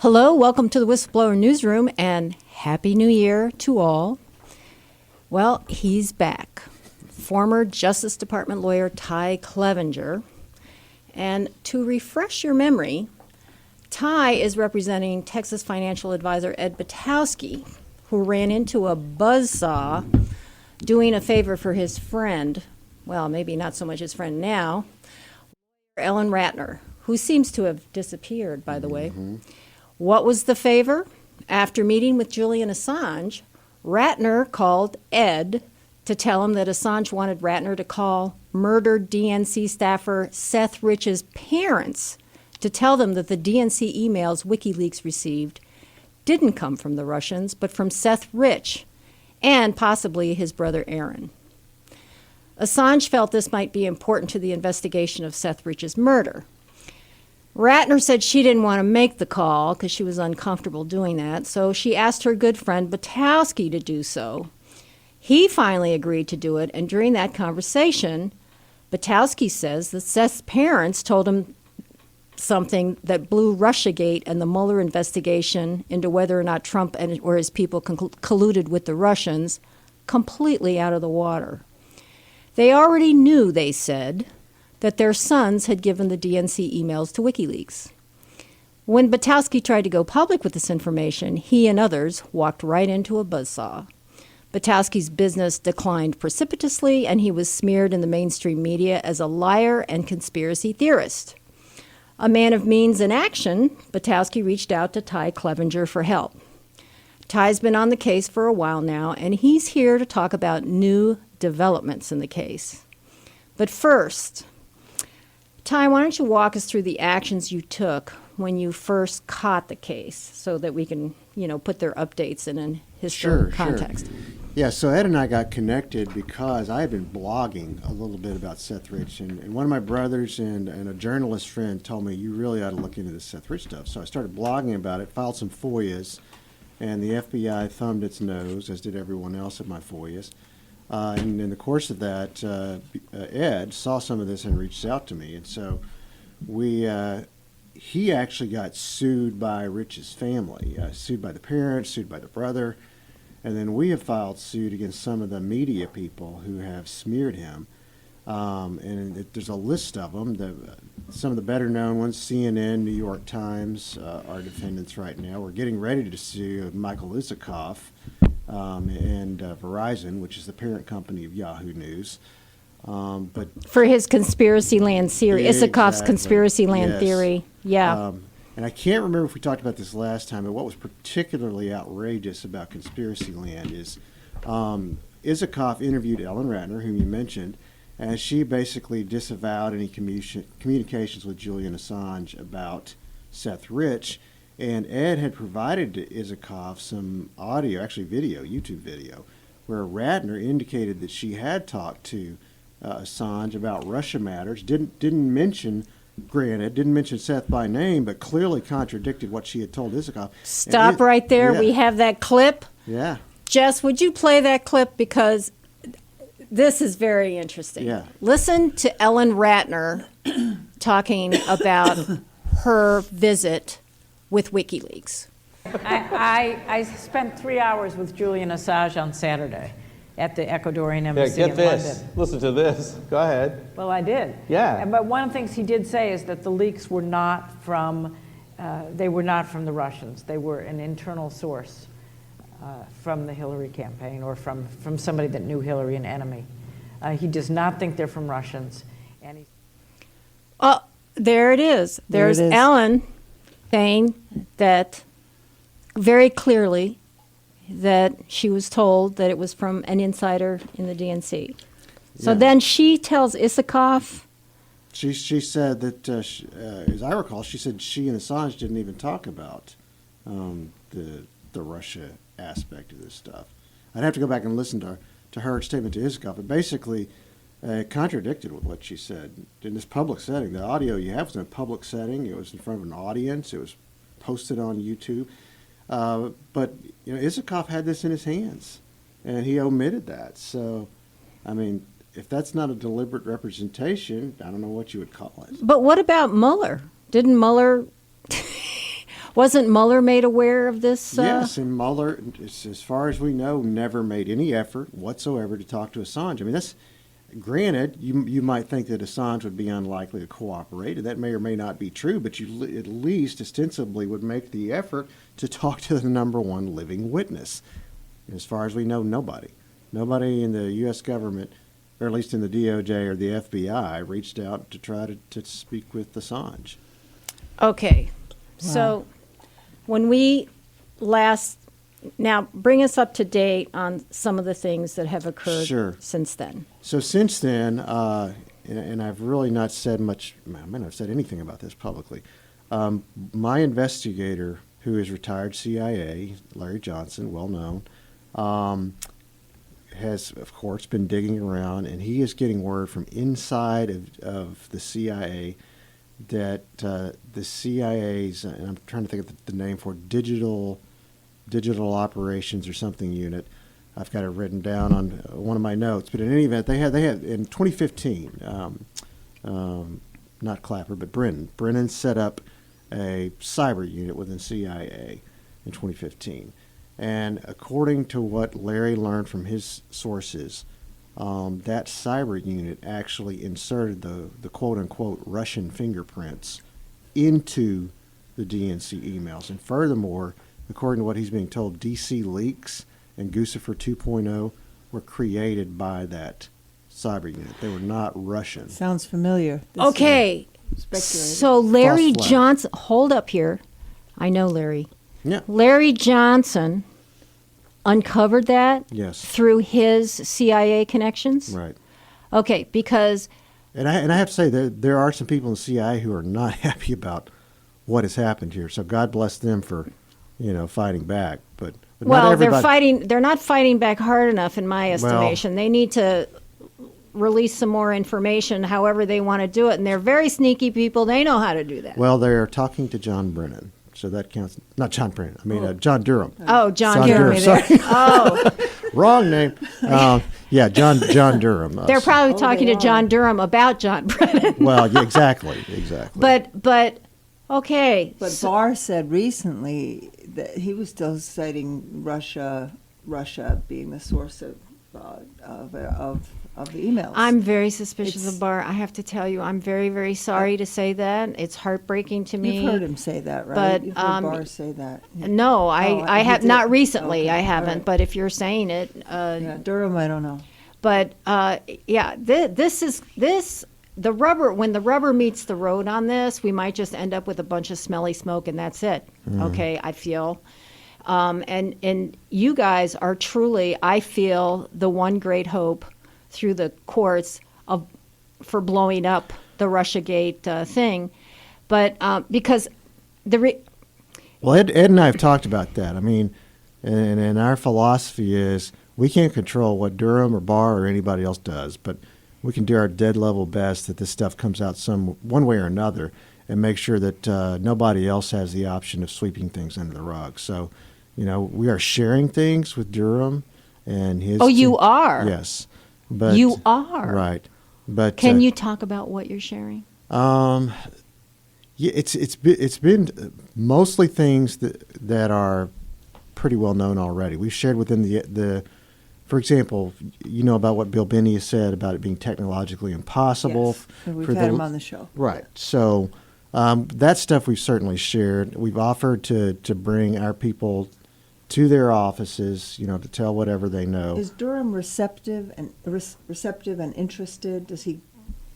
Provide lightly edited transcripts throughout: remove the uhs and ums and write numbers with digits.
Hello, welcome to the Whistleblower Newsroom, and Happy New Year to all. Well, he's back. Former Justice Department lawyer Ty Clevenger. And to refresh your memory, Ty is representing Texas financial advisor Ed Butowsky, who ran into a buzzsaw doing a favor for his friend, well, maybe not so much his friend now, Ellen Ratner, who seems to have disappeared, by the way. What was the favor? After meeting with Julian Assange, Ratner called Ed to tell him that Assange wanted Ratner to call murdered DNC staffer Seth Rich's parents to tell them that the DNC emails Wikileaks received didn't come from the Russians, but from Seth Rich and possibly his brother Aaron. Assange felt this might be important to the investigation of Seth Rich's murder. Ratner said she didn't want to make the call because she was uncomfortable doing that, so she asked her good friend Butowsky to do so. He finally agreed to do it, and during that conversation, Butowsky says that Seth's parents told him something that blew Russiagate and the Mueller investigation into whether or not Trump or his people colluded with the Russians completely out of the water. They already knew, they said, that their sons had given the DNC emails to Wikileaks. When Butowsky tried to go public with this information, he and others walked right into a buzzsaw. Butowsky's business declined precipitously, and he was smeared in the mainstream media as a liar and conspiracy theorist. A man of means and action, Butowsky reached out to Ty Clevenger for help. Ty's been on the case for a while now, and he's here to talk about new developments in the case. But first, Ty, why don't you walk us through the actions you took when you first caught the case so that we can, put their updates in an historical context? Sure. Yeah, so Ed and I got connected because I had been blogging a little bit about Seth Rich, and one of my brothers and a journalist friend told me, you really ought to look into this Seth Rich stuff. So I started blogging about it, filed some FOIAs, and the FBI thumbed its nose, as did everyone else at my FOIAs. And in the course of that, Ed saw some of this and reached out to me. And so he actually got sued by Rich's family, sued by the parents, sued by the brother. And then we have filed suit against some of the media people who have smeared him. There's a list of them. Some of the better known ones, CNN, New York Times, are defendants right now. We're getting ready to sue Michael Isikoff and Verizon, which is the parent company of Yahoo News. But for his conspiracy land theory, Isikoff's conspiracy land theory. Yeah. And I can't remember if we talked about this last time, but what was particularly outrageous about conspiracy land is Isikoff interviewed Ellen Ratner, whom you mentioned, and she basically disavowed any communications with Julian Assange about Seth Rich. And Ed had provided to Isikoff some audio, actually video, YouTube video, where Ratner indicated that she had talked to Assange about Russia matters, didn't mention Seth by name, but clearly contradicted what she had told Isikoff. Stop right there. Yeah. We have that clip. Yeah. Jess, would you play that clip? Because this is very interesting. Yeah. Listen to Ellen Ratner talking about her visit with WikiLeaks. I spent 3 hours with Julian Assange on Saturday at the Ecuadorian Embassy in London. Listen to this. Go ahead. Well, I did. Yeah. But one of the things he did say is that the leaks were not from, the Russians. They were an internal source from the Hillary campaign or from somebody that knew Hillary, an enemy. He does not think they're from Russians. And there it is. There's Ellen saying that very clearly that she was told that it was from an insider in the DNC. So then she tells Isikoff. She said that, as I recall, she said she and Assange didn't even talk about the Russia aspect of this stuff. I'd have to go back and listen to her statement to Isikoff, but basically contradicted with what she said in this public setting. The audio you have was in a public setting. It was in front of an audience. It was posted on YouTube. But Isikoff had this in his hands, and he omitted that. So, I mean, if that's not a deliberate representation, I don't know what you would call it. But what about Mueller? Didn't Mueller... Wasn't Mueller made aware of this? Yes, and Mueller, as far as we know, never made any effort whatsoever to talk to Assange. I mean, that's granted. You might think that Assange would be unlikely to cooperate, and that may or may not be true. But you at least ostensibly would make the effort to talk to the number one living witness. And as far as we know, nobody in the U.S. government, or at least in the DOJ or the FBI, reached out to try to speak with Assange. Okay, so when we now bring us up to date on some of the things that have occurred Sure. since then. So since then, and I've really not said much, I might not have said anything about this publicly. My investigator, who is retired CIA, Larry Johnson, well known, has, of course, been digging around, and he is getting word from inside of the CIA that the CIA's, and I'm trying to think of the name for it, digital operations or something unit. I've got it written down on one of my notes. But in any event, they had in 2015, not Clapper, but Brennan set up a cyber unit within CIA in 2015. And according to what Larry learned from his sources, that cyber unit actually inserted the quote-unquote Russian fingerprints into the DNC emails. And furthermore, according to what he's being told, DC leaks and Guccifer 2.0 were created by that cyber unit. They were not Russian. Sounds familiar. Okay, Speculated. so Larry False flag. Johnson, hold up here. I know Larry. Yeah. Larry Johnson uncovered that Yes. through his CIA connections? Right. Okay, because And I have to say that there are some people in the CIA who are not happy about what has happened here. So God bless them for, fighting back. But not well, everybody. they're not fighting back hard enough in my estimation. They need to release some more information however they want to do it, and they're very sneaky people. They know how to do that. Well, they're talking to John Brennan. So that counts. Not John Brennan. I mean, John Durham. Oh, John Durham. Durham. Sorry. Oh, Wrong name. Yeah, John Durham. they're probably talking they to John are. Durham about John Brennan. Well, yeah, exactly. But okay. But so- Barr said recently that he was still citing Russia being the source of the emails. I'm very suspicious It's- of Barr. I have to tell you, I'm very, very sorry to say that. It's heartbreaking to me. You've heard him say that, right? but, You've heard Barr say that. No, Oh, I he have did? not recently. Okay, I all haven't. right. But if you're saying it, Yeah, Durham, I don't know. but yeah, this is the rubber. When the rubber meets the road on this, we might just end up with a bunch of smelly smoke, and that's it. Okay, I feel. And you guys are truly, I feel, the one great hope through the courts for blowing up the Russiagate thing, but because Well, Ed and I have talked about that. I mean, and our philosophy is we can't control what Durham or Barr or anybody else does, but we can do our dead level best that this stuff comes out one way or another, and make sure that nobody else has the option of sweeping things under the rug. So, we are sharing things with Durham and his. Oh, you are? Yes, but You are? right. But Can you talk about what you're sharing? Yeah, it's been mostly things that are pretty well known already. We've shared within the for example, about what Bill Binney has said about it being technologically impossible. Yes. We've for had him on the show. Right. So that stuff we've certainly shared. We've offered to bring our people to their offices, to tell whatever they know. Is Durham receptive and interested? Does he,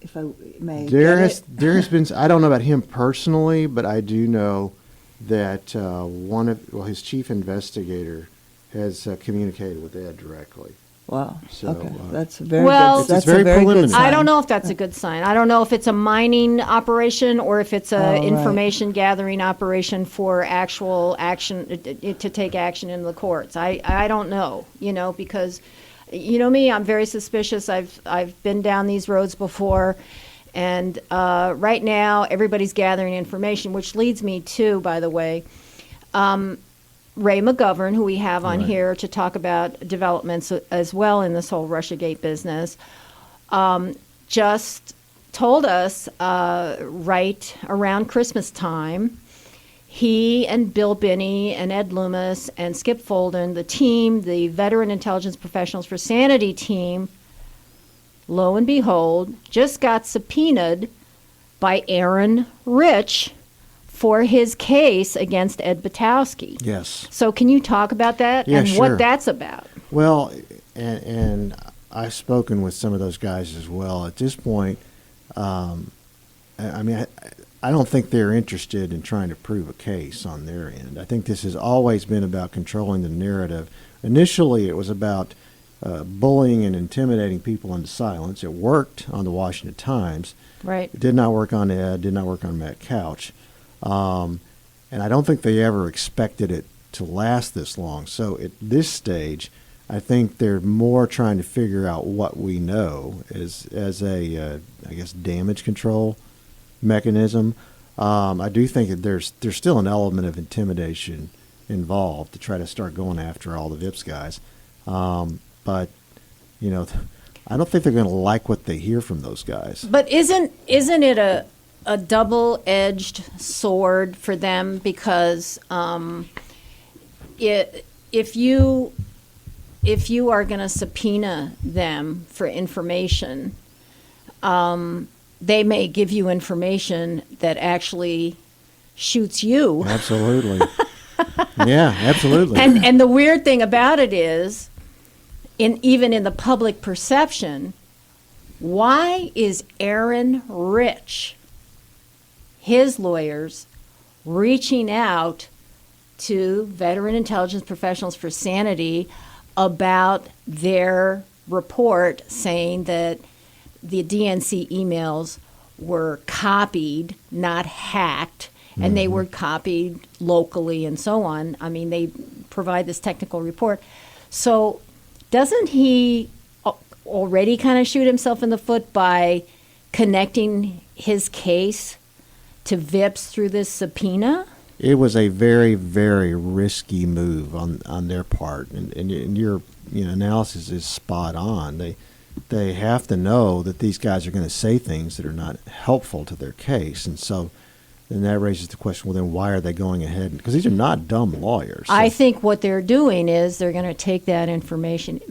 if I may, There get it? has been. I don't know about him personally, but I do know that his chief investigator has communicated with Ed directly. Wow. So, Okay, that's a very Well, good. That's very a very good preliminary. sign. I don't know if that's a good sign. I don't know if it's a mining operation or if it's a right. information gathering operation for actual action to take action in the courts. I don't know, because me, I'm very suspicious. I've been down these roads before, and right now everybody's gathering information, which leads me to, by the way, Ray McGovern, who we have on Right. here to talk about developments as well in this whole Russiagate business, just told us right around Christmas time, he and Bill Binney and Ed Loomis and Skip Folden, the team, the Veteran Intelligence Professionals for Sanity team, lo and behold, just got subpoenaed by Aaron Rich for his case against Ed Butowsky. Yes. So can you talk about that Yeah, and sure. what that's about? Well, and I've spoken with some of those guys as well. At this point, I don't think they're interested in trying to prove a case on their end. I think this has always been about controlling the narrative. Initially, it was about bullying and intimidating people into silence. It worked on the Washington Times. Right. It did not work on Ed, did not work on Matt Couch. And I don't think they ever expected it to last this long. So at this stage, I think they're more trying to figure out what we know as a, I guess, damage control mechanism. I do think that there's still an element of intimidation involved to try to start going after all the VIPS guys. But, you know, I don't think they're going to like what they hear from those guys. But isn't it a double-edged sword for them? Because if you are going to subpoena them for information, they may give you information that actually shoots you. Absolutely. Yeah, absolutely. And the weird thing about it is, even in the public perception, why is Aaron Rich, his lawyers, reaching out to Veteran Intelligence Professionals for Sanity about their report saying that the DNC emails were copied, not hacked, and they were copied locally and so on? I mean, they provide this technical report. So doesn't he already kind of shoot himself in the foot by connecting his case to VIPS through this subpoena? It was a very, very risky move on their part, and your analysis is spot on. They have to know that these guys are going to say things that are not helpful to their case, and so then that raises the question: well, then why are they going ahead? Because these are not dumb lawyers. I think what they're doing is they're going to take that information.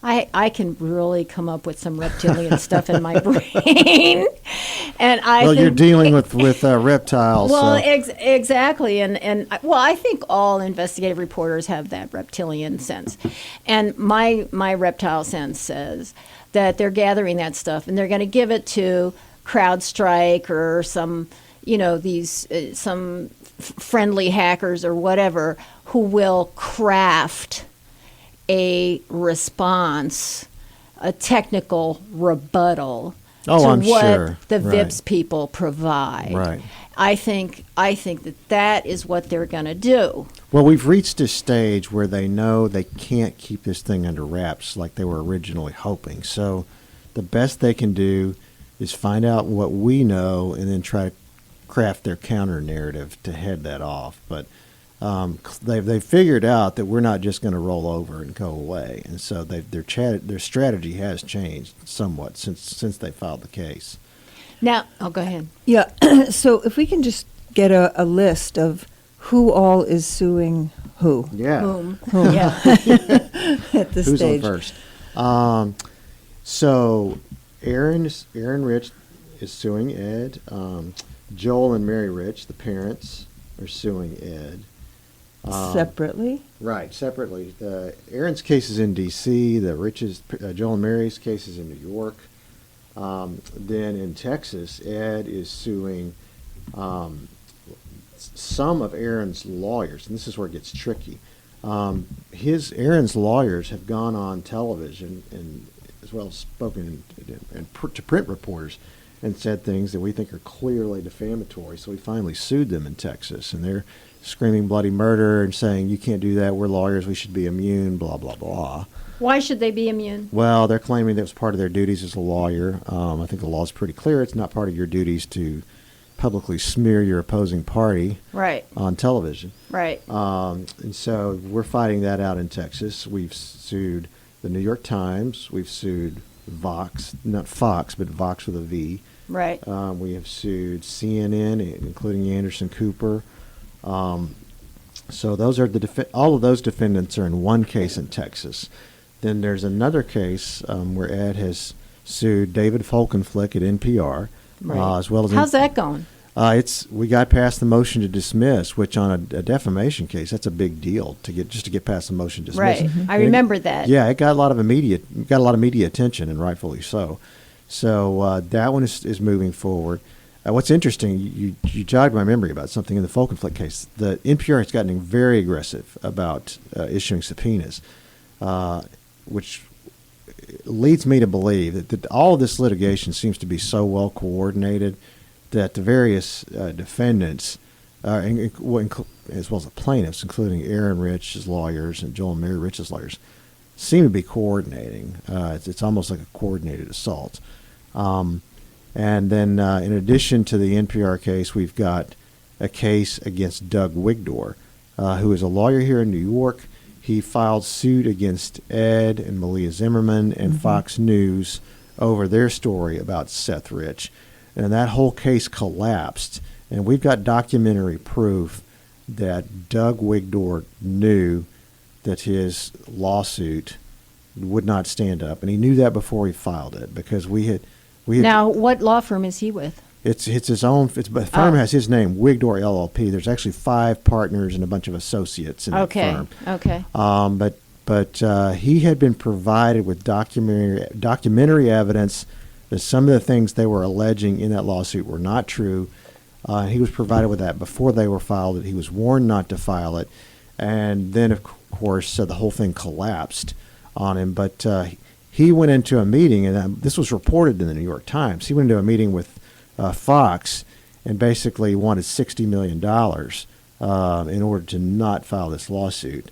I can really come up with some reptilian stuff in my brain, and you're dealing with reptiles. Well, so. Exactly, and I think all investigative reporters have that reptilian sense, and my reptile sense says that they're gathering that stuff and they're going to give it to CrowdStrike or some, some friendly hackers or whatever who will craft a response, a technical rebuttal to I'm what sure. the Right. VIPS people provide. Right. I think that is what they're going to do. Well, we've reached a stage where they know they can't keep this thing under wraps like they were originally hoping. So the best they can do is find out what we know and then try to craft their counter narrative to head that off. But they've figured out that we're not just going to roll over and go away, and so their strategy has changed somewhat since they filed the case. Now, go ahead. Yeah, so if we can just get a list of who all is suing who Yeah. Boom. Yeah. at this Who's stage. on first? So Aaron Rich is suing Ed. Joel and Mary Rich, the parents, are suing Ed. Separately? Right, separately. Aaron's case is in D.C. The Rich's, Joel and Mary's case is in New York. Then in Texas, Ed is suing some of Aaron's lawyers, and this is where it gets tricky. Aaron's lawyers have gone on television and as well as spoken to print reporters and said things that we think are clearly defamatory. So we finally sued them in Texas, and they're screaming bloody murder and saying, you can't do that, we're lawyers, we should be immune, blah, blah, blah. Why should they be immune? Well, they're claiming that was part of their duties as a lawyer. I think the law is pretty clear. It's not part of your duties to publicly smear your opposing party Right. on television. Right. And so we're fighting that out in Texas. We've sued the New York Times. We've sued Vox, not Fox, but Vox with a V. Right. We have sued CNN, including Anderson Cooper. So those are all of those defendants are in one case in Texas. Then there's another case where Ed has sued David Folkenflik at NPR, Right. as well as How's that going? we got past the motion to dismiss, which on a defamation case, that's a big deal to get past the motion to dismiss. Right. I And remember that. Yeah, it got a lot of media attention, and rightfully so. So that one is moving forward. What's interesting, you jogged my memory about something in the Folkenflik case. The NPR has gotten very aggressive about issuing subpoenas, which leads me to believe that all of this litigation seems to be so well coordinated that the various defendants, as well as the plaintiffs, including Aaron Rich's lawyers and Joel and Mary Rich's lawyers, seem to be coordinating. It's almost like a coordinated assault. And then in addition to the NPR case, we've got a case against Doug Wigdor, who is a lawyer here in New York. He filed suit against Ed and Malia Zimmerman and Fox News over their story about Seth Rich. And that whole case collapsed. And we've got documentary proof that Doug Wigdor knew that his lawsuit would not stand up. And he knew that before he filed it, because we had Now, what law firm is he with? It's his own. The firm has his name, Wigdor LLP. There's actually 5 partners and a bunch of associates in that firm. Okay. But he had been provided with documentary evidence that some of the things they were alleging in that lawsuit were not true. He was provided with that before they were filed. He was warned not to file it, and then of course the whole thing collapsed on him. But he went into a meeting, and this was reported in the New York Times. He went into a meeting with Fox and basically wanted $60 million in order to not file this lawsuit.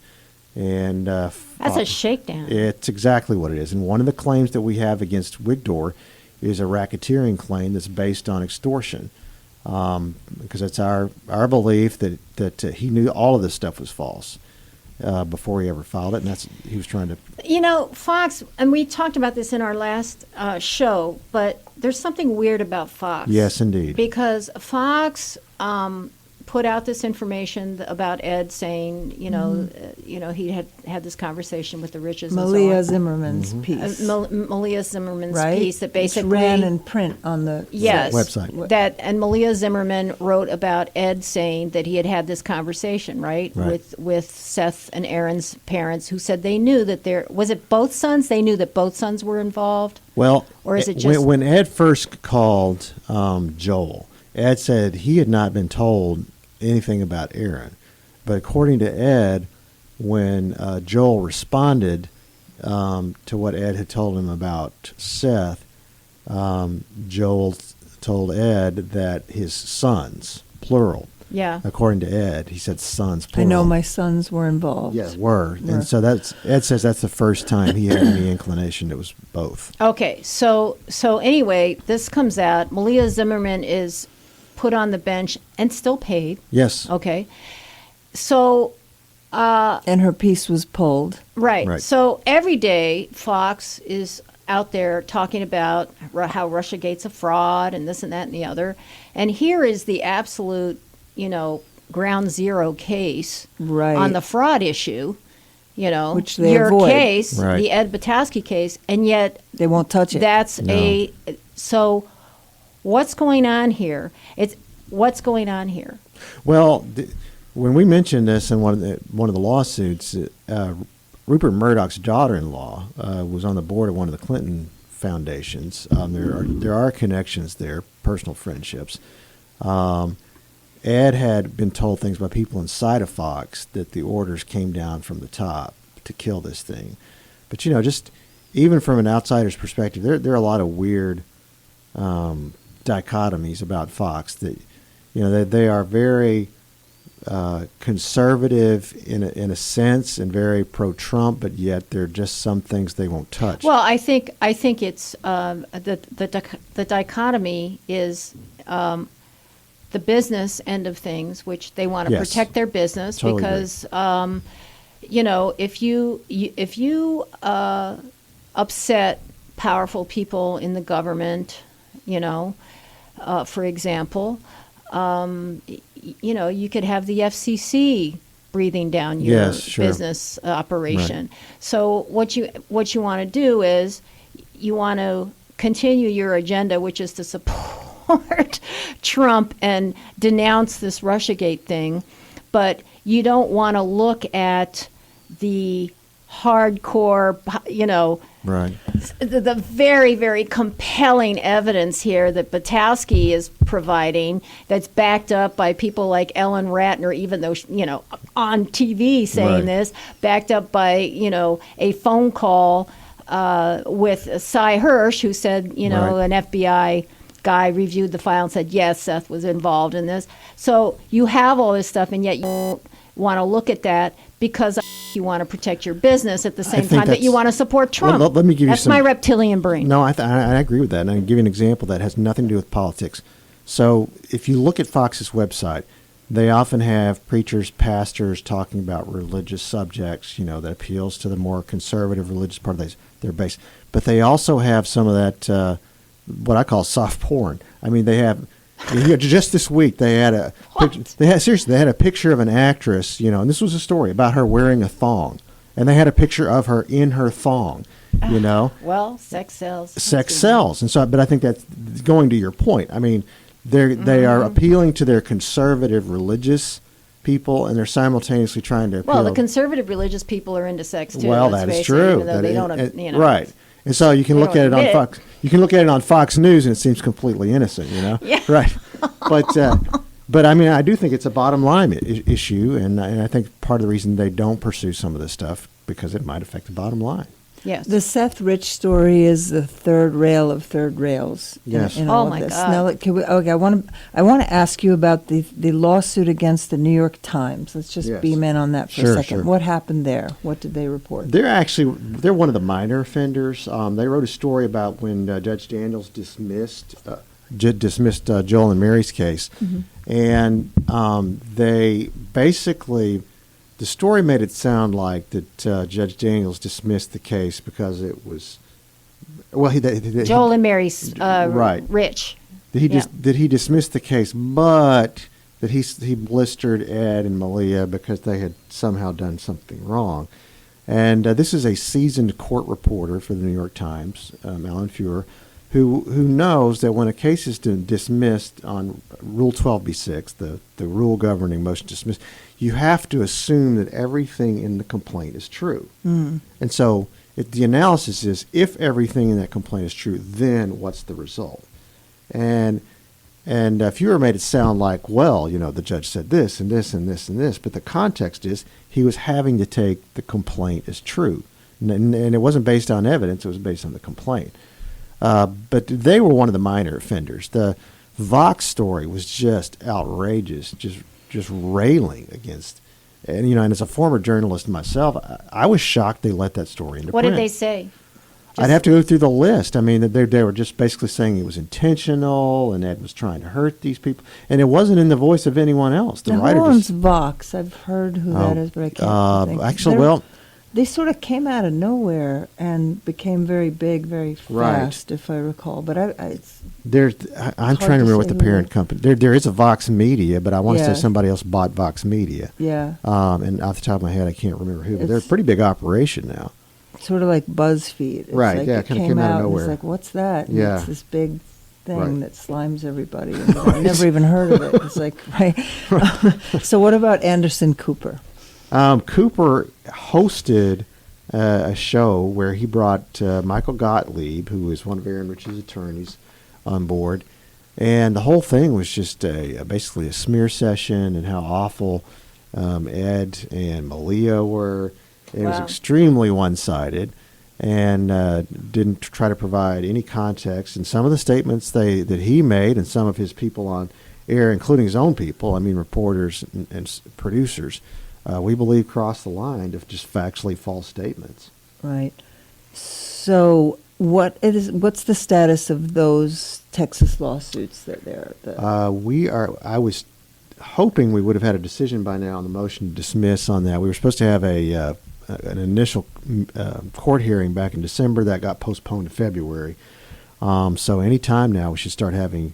And That's a shakedown. It's exactly what it is. And one of the claims that we have against Wigdor is a racketeering claim that's based on extortion, because it's our belief that he knew all of this stuff was false before he ever filed it, and he was trying to. You know, Fox, and we talked about this in our last show, but there's something weird about Fox. Yes, indeed. Because Fox put out this information about Ed, saying, he had this conversation with the Riches. Malia and so on. Zimmerman's piece. Malia Zimmerman's right? piece that basically Which ran in print on the website. And Malia Zimmerman wrote about Ed saying that he had this conversation, right. with Seth and Aaron's parents, who said they knew that was it both sons? They knew that both sons were involved. Well, or is it just when Ed first called Joel, Ed said he had not been told anything about Aaron, but according to Ed, when Joel responded to what Ed had told him about Seth, Joel told Ed that his sons, plural. Yeah. According to Ed, he said sons, plural. I know my sons were involved. Yeah, were. And so Ed says that's the first time he had any inclination it was both. Okay, so anyway, this comes out. Malia Zimmerman is put on the bench and still paid. Yes. Okay. So and her piece was pulled. Right. So every day Fox is out there talking about how Russiagate's a fraud and this and that and the other. And here is the absolute, ground zero case on the fraud issue, which they your avoid. case, Right. the Ed Butowsky case, and yet They won't touch it. that's No. so what's going on here? What's going on here? Well, when we mentioned this in one of the lawsuits, Rupert Murdoch's daughter-in-law was on the board of one of the Clinton foundations. There are connections there, personal friendships. Ed had been told things by people inside of Fox that the orders came down from the top to kill this thing. But just even from an outsider's perspective, there are a lot of weird dichotomies about Fox that they are very conservative in a sense and very pro-Trump, but yet there are just some things they won't touch. Well, I think it's the dichotomy is the business end of things, which they want to Yes. protect their business Totally because if you upset powerful people in the government, for example, you could have the FCC breathing down your Yes, sure. business operation. So what you want to do is you want to continue your agenda, which is to support Trump and denounce this Russiagate thing, but you don't want to look at the hardcore, Right. the very, very compelling evidence here that Butowsky is providing that's backed up by people like Ellen Ratner, even though, on TV saying Right. this, backed up by, a phone call with Cy Hirsch, who said, Right. an FBI guy reviewed the file and said, yes, Seth was involved in this. So you have all this stuff, and yet you don't want to look at that because you want to protect your business at the same think time that that's- you want to support Trump. Let me give you That's some- my reptilian brain. No, I agree with that, and I'll give you an example that has nothing to do with politics. So if you look at Fox's website, they often have preachers, pastors talking about religious subjects, that appeals to the more conservative religious part of their base. But they also have some of that, what I call soft porn. I mean, they have, just this week they had a they had a picture of an actress, and this was a story about her wearing a thong, and they had a picture of her in her thong, Well, sex sells. Sex sells, and so. But I think that's going to your point. I mean, they are appealing to their conservative religious people, and they're simultaneously trying to appeal. Well, the conservative religious people are into sex too. Well, let's that is face true. It, even though That they is- don't, right. And so you can they look don't at it on admit it. Fox. You can look at it on Fox News, and it seems completely innocent. Yeah. Right. But I mean, I do think it's a bottom line issue, and I think part of the reason they don't pursue some of this stuff because it might affect the bottom line. Yes. The Seth Rich story is the third rail of third rails. Yes. In Oh, all my of this. God. Now, I want to ask you about the lawsuit against the New York Times. Let's just Yes. beam in on that for Sure, a second. sure. What happened there? What did they report? They're one of the minor offenders. They wrote a story about when Judge Daniels dismissed Joel and Mary's case, and they basically. The story made it sound like that Judge Daniels dismissed the case because it was, well, Joel and Mary's right. Rich. That he dismissed the case, but that he blistered Ed and Malia because they had somehow done something wrong. And this is a seasoned court reporter for the New York Times, Alan Fuhrer, who knows that when a case is dismissed on Rule 12b-6, the rule governing motion to dismiss, you have to assume that everything in the complaint is true. And so the analysis is, if everything in that complaint is true, then what's the result? And Fuhrer made it sound like, well, the judge said this and this and this and this, but the context is he was having to take the complaint as true. And it wasn't based on evidence, it was based on the complaint. But they were one of the minor offenders. The Vox story was just outrageous, just railing against. And, and as a former journalist myself, I was shocked they let that story into What print. did they say? I'd have to go through the list. I mean, they were just basically saying it was intentional and Ed was trying to hurt these people. And it wasn't in the voice of anyone else. The Now, writer who owns just, Vox? I've heard who that is, but I can't think. actually, They're- well, They sort of came out of nowhere and became very big, very Right. fast, if I recall. But I'm I'm hard trying to to remember say what the who parent company. There is a Vox Media, but I want to Yeah. say somebody else bought Vox Media. yeah, And off the top of my head, I can't remember who. But they're a It's- pretty big operation now. sort of like BuzzFeed. It's Right, like yeah, it kinda came out of and nowhere. It's like, what's that? And Yeah. it's this big thing Right. that slimes everybody. And I've never even heard of it. It's like, right. So what about Anderson Cooper? Cooper hosted a show where he brought Michael Gottlieb, who is one of Aaron Rich's attorneys, on board, and the whole thing was just basically a smear session and how awful Ed and Malia were. It was Wow. extremely one-sided, and didn't try to provide any context. And some of the statements that he made, and some of his people on air, including his own people, I mean reporters and producers, we believe crossed the line of just factually false statements. Right. So what's the status of those Texas lawsuits that they're I was hoping we would have had a decision by now on the motion to dismiss on that. We were supposed to have an initial court hearing back in December that got postponed to February. So any time now we should start having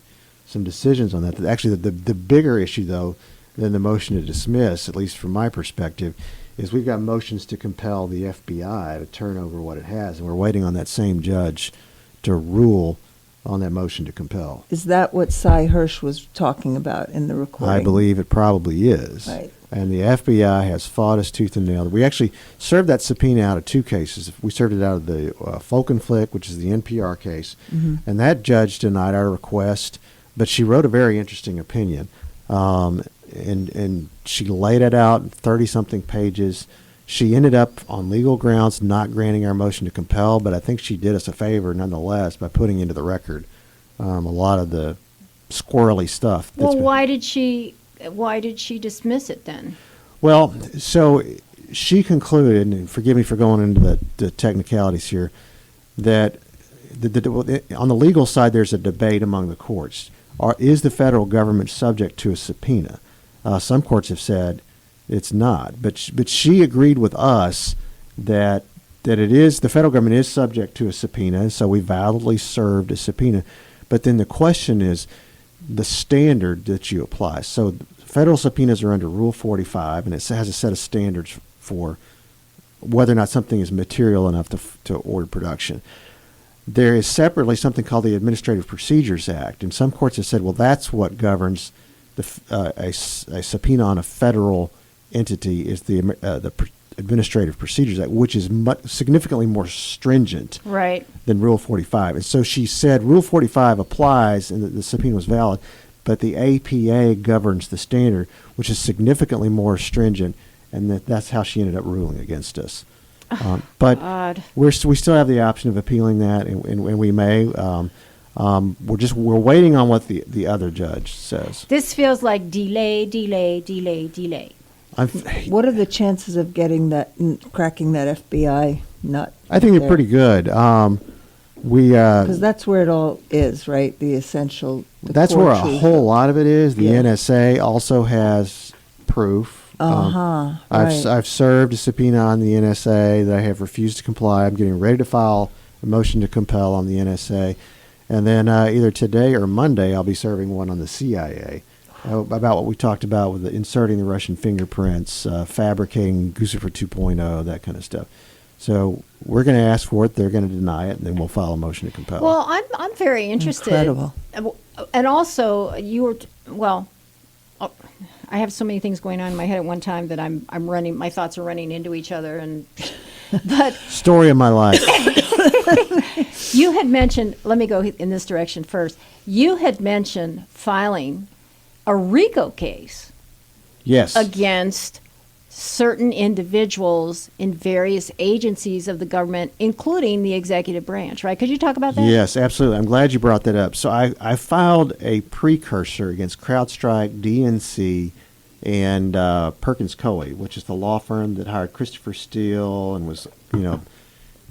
some decisions on that. Actually, the bigger issue, though, than the motion to dismiss, at least from my perspective, is we've got motions to compel the FBI to turn over what it has, and we're waiting on that same judge to rule on that motion to compel. Is that what Cy Hirsch was talking about in the recording? I believe it probably is. Right. And the FBI has fought us tooth and nail. We actually served that subpoena out of two cases. We served it out of the Folk and Flick, which is the NPR case, and that judge denied our request, but she wrote a very interesting opinion. And she laid it out in 30-something pages. She ended up on legal grounds not granting our motion to compel, but I think she did us a favor nonetheless by putting into the record a lot of the squirrely stuff. Well, why did she dismiss it then? Well, so she concluded, and forgive me for going into the technicalities here, that on the legal side there's a debate among the courts. Is the federal government subject to a subpoena? Some courts have said it's not, but she agreed with us that it is, the federal government is subject to a subpoena, so we validly served a subpoena. But then the question is the standard that you apply. So federal subpoenas are under Rule 45, and it has a set of standards for whether or not something is material enough to order production. There is separately something called the Administrative Procedures Act, and some courts have said, well, that's what governs a subpoena on a federal entity is the Administrative Procedures Act, which is significantly more stringent than Rule 45. And so she said Rule 45 applies and the subpoena was valid, but the APA governs the standard, which is significantly more stringent, and that's how she ended up ruling against us. But we still have the option of appealing that, and we may. We're waiting on what the other judge says. This feels like delay. What are the chances of getting that, cracking that FBI nut? I think they're pretty good. Because that's where it all is, right? The essential. That's where a whole lot of it is. The NSA also has proof. Right. I've served a subpoena on the NSA that I have refused to comply. I'm getting ready to file a motion to compel on the NSA. And then either today or Monday, I'll be serving one on the CIA about what we talked about with inserting the Russian fingerprints, fabricating Guccifer 2.0, that kind of stuff. So we're going to ask for it. They're going to deny it, and then we'll file a motion to compel. Well, I'm very interested. Incredible. And also, I have so many things going on in my head at one time that I'm running. My thoughts are running into each other, but story of my life. You had mentioned. Let me go in this direction first. You had mentioned filing a RICO case. Yes. Against certain individuals in various agencies of the government, including the executive branch, right? Could you talk about that? Yes, absolutely. I'm glad you brought that up. So I filed a precursor against CrowdStrike, DNC, and Perkins Coie, which is the law firm that hired Christopher Steele and was,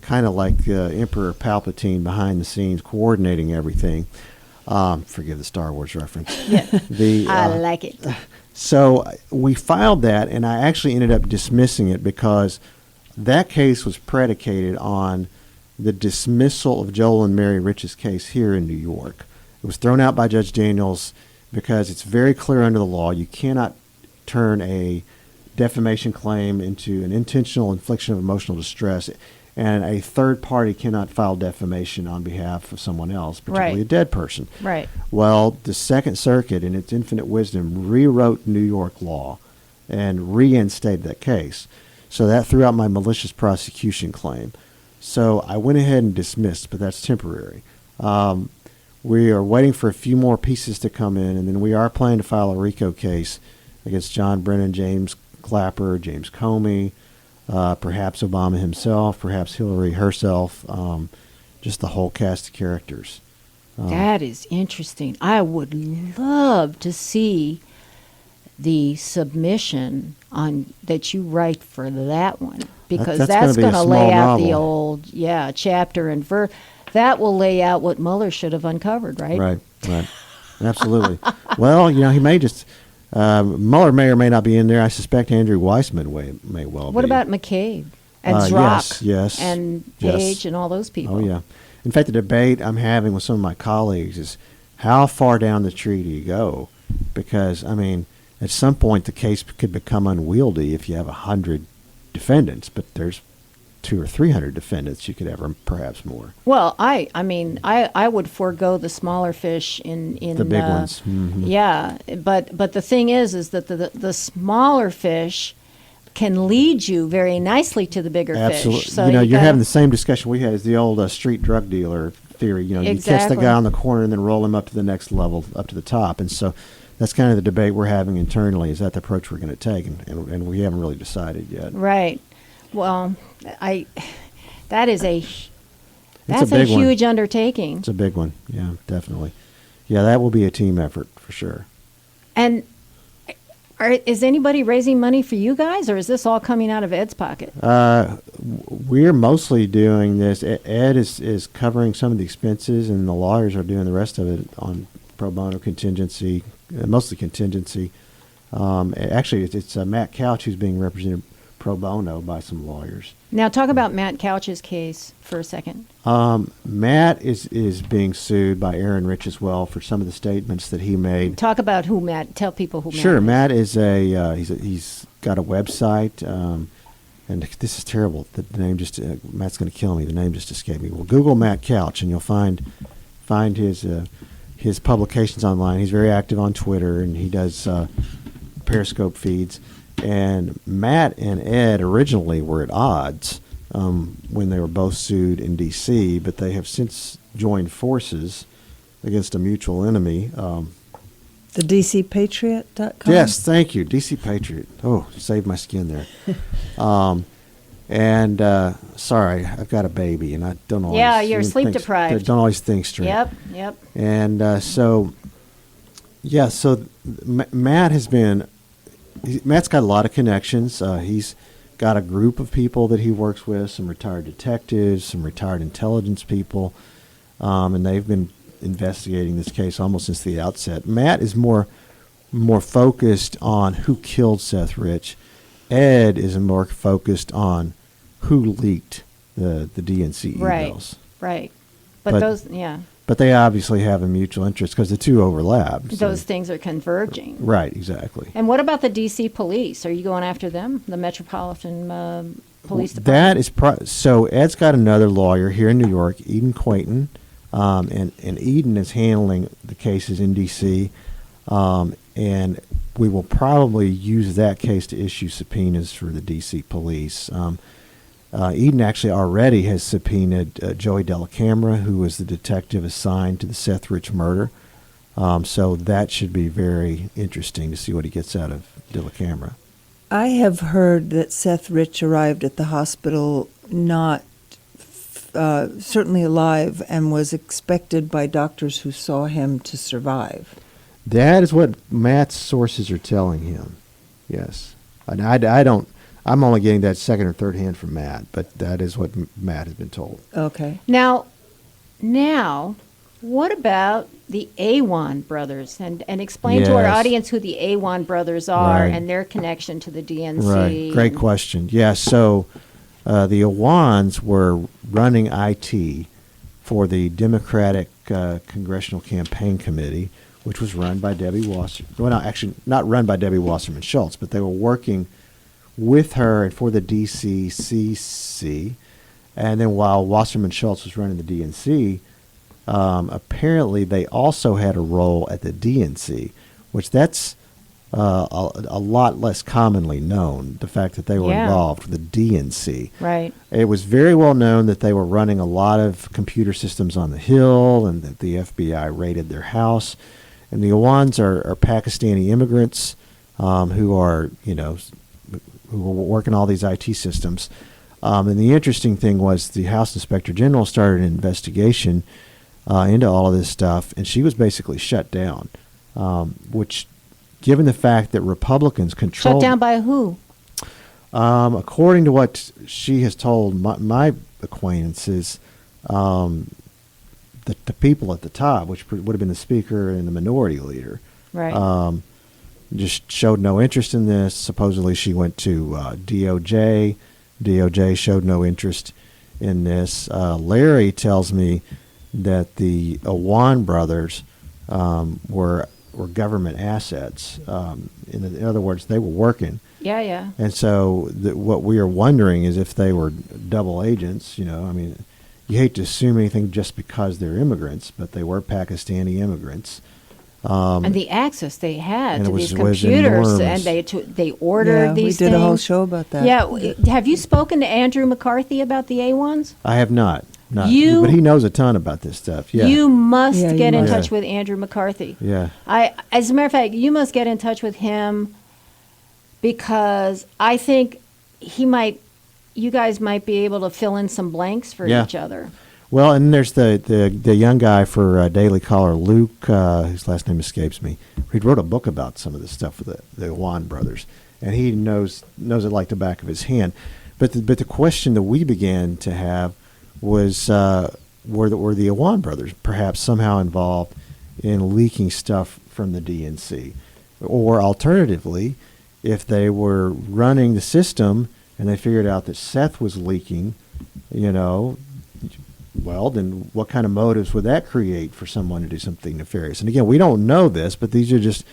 kind of like Emperor Palpatine behind the scenes, coordinating everything. Forgive the Star Wars reference. Yeah, I like it. So we filed that, and I actually ended up dismissing it because that case was predicated on the dismissal of Joel and Mary Rich's case here in New York. It was thrown out by Judge Daniels because it's very clear under the law you cannot turn a defamation claim into an intentional infliction of emotional distress, and a third party cannot file defamation on behalf of someone else, particularly a dead person. Right. Well, the Second Circuit, in its infinite wisdom, rewrote New York law and reinstated that case. So that threw out my malicious prosecution claim. So I went ahead and dismissed, but that's temporary. We are waiting for a few more pieces to come in, and then we are planning to file a RICO case against John Brennan, James Clapper, James Comey, perhaps Obama himself, perhaps Hillary herself, just the whole cast of characters. That is interesting. I would love to see the submission on that you write for that one, because that's going to lay out the old chapter and verse. That will lay out what Mueller should have uncovered, right? Right. Absolutely. Well, he may just Mueller may or may not be in there. I suspect Andrew Weissman may well be. What about McCabe and Zrock? Yes. And Page and all those people? Oh, yeah. In fact, the debate I'm having with some of my colleagues is how far down the tree do you go? Because, I mean, at some point the case could become unwieldy if you have 100 defendants, but there's 200 or 300 defendants. You could have, or perhaps more. Well, I mean, I would forego the smaller fish in The big ones. Mhm. Yeah, but the thing is that the smaller fish can lead you very nicely to the bigger Absolutely. fish. So you're gotta- having the same discussion we had as the old street drug dealer theory. You catch the Exactly. guy on the corner and then roll him up to the next level, up to the top. And so that's kind of the debate we're having internally. Is that the approach we're going to take? And we haven't really decided yet. Right. Well, that's a big one. huge undertaking. It's a big one. Yeah, definitely. Yeah, that will be a team effort for sure. And is anybody raising money for you guys, or is this all coming out of Ed's pocket? We're mostly doing this. Ed is covering some of the expenses, and the lawyers are doing the rest of it on pro bono contingency, mostly contingency. Actually, it's Matt Couch who's being represented pro bono by some lawyers. Now, talk about Matt Couch's case for a second. Matt is being sued by Aaron Rich as well for some of the statements that he made. Talk about who Matt. Tell people who Matt Sure, is. Matt is he's got a website, and this is terrible. The name just Matt's going to kill me. The name just escaped me. Well, Google Matt Couch, and you'll find his publications online. He's very active on Twitter, and he does Periscope feeds. And Matt and Ed originally were at odds when they were both sued in D.C., but they have since joined forces against a mutual enemy. The DCPatriot.com? Yes, thank you, DC Patriot. Oh, saved my skin there. Sorry, I've got a baby, and I don't always. Yeah, you're sleep deprived. Don't always think straight. Yep. And so Matt has been. Matt's got a lot of connections. He's got a group of people that he works with, some retired detectives, some retired intelligence people, and they've been investigating this case almost since the outset. Matt is more focused on who killed Seth Rich. Ed is more focused on who leaked the DNC emails. Right. But But they obviously have a mutual interest because the two overlap. so- Those things are converging. Right, exactly. And what about the D.C. police? Are you going after them, the Metropolitan Police Department? That is so. Ed's got another lawyer here in New York, Eden Quayton, and Eden is handling the cases in D.C. And we will probably use that case to issue subpoenas for the D.C. police. Eden actually already has subpoenaed Joey Della Camera, who was the detective assigned to the Seth Rich murder. So that should be very interesting to see what he gets out of Della Camera. I have heard that Seth Rich arrived at the hospital not certainly alive and was expected by doctors who saw him to survive. That is what Matt's sources are telling him. Yes. And I don't. I'm only getting that second or third hand from Matt, but that is what Matt has been told. Okay. Now, what about the Awan brothers? And explain to our Yes. audience who the Awan brothers are Right. and their connection to the DNC. Right. Great question. Yeah. So the Awans were running IT for the Democratic Congressional Campaign Committee, which was run by Debbie Wasserman. Well, not run by Debbie Wasserman Schultz, but they were working with her and for the DCCC. And then while Wasserman Schultz was running the DNC, apparently they also had a role at the DNC, which that's a lot less commonly known, the fact that they were Yeah. involved with the DNC. Right. It was very well known that they were running a lot of computer systems on the Hill and that the FBI raided their house. And the Awans are Pakistani immigrants who are, who were working all these IT systems. And the interesting thing was the House Inspector General started an investigation into all of this stuff, and she was basically shut down, which, given the fact that Republicans control... Shut down by who? According to what she has told my acquaintances, the people at the top, which would have been the Speaker and the Minority Leader, Right. just showed no interest in this. Supposedly she went to DOJ. DOJ showed no interest in this. Larry tells me that the Awan brothers were government assets. In other words, they were working. Yeah, yeah. And so what we are wondering is if they were double agents. You know, I mean, you hate to assume anything just because they're immigrants, but they were Pakistani immigrants. And the access they had and to it was- these was computers, enormous. and they ordered Yeah, these we did things. a whole show about that. Yeah, have you spoken to Andrew McCarthy about the A1s? I have not. But he knows a ton about this stuff. Yeah. You must Yeah, you get in must. touch with Andrew McCarthy. Yeah. As a matter of fact, you must get in touch with him because I think you guys might be able to fill in some blanks for Yeah. each other. Well, and there's the young guy for Daily Caller, Luke, his last name escapes me. He wrote a book about some of this stuff with the Awan brothers, and he knows it like the back of his hand. But the question that we began to have was were the Awan brothers perhaps somehow involved in leaking stuff from the DNC, or alternatively, if they were running the system and they figured out that Seth was leaking, you know. Well, then what kind of motives would that create for someone to do something nefarious? And again, we don't know this, but these are just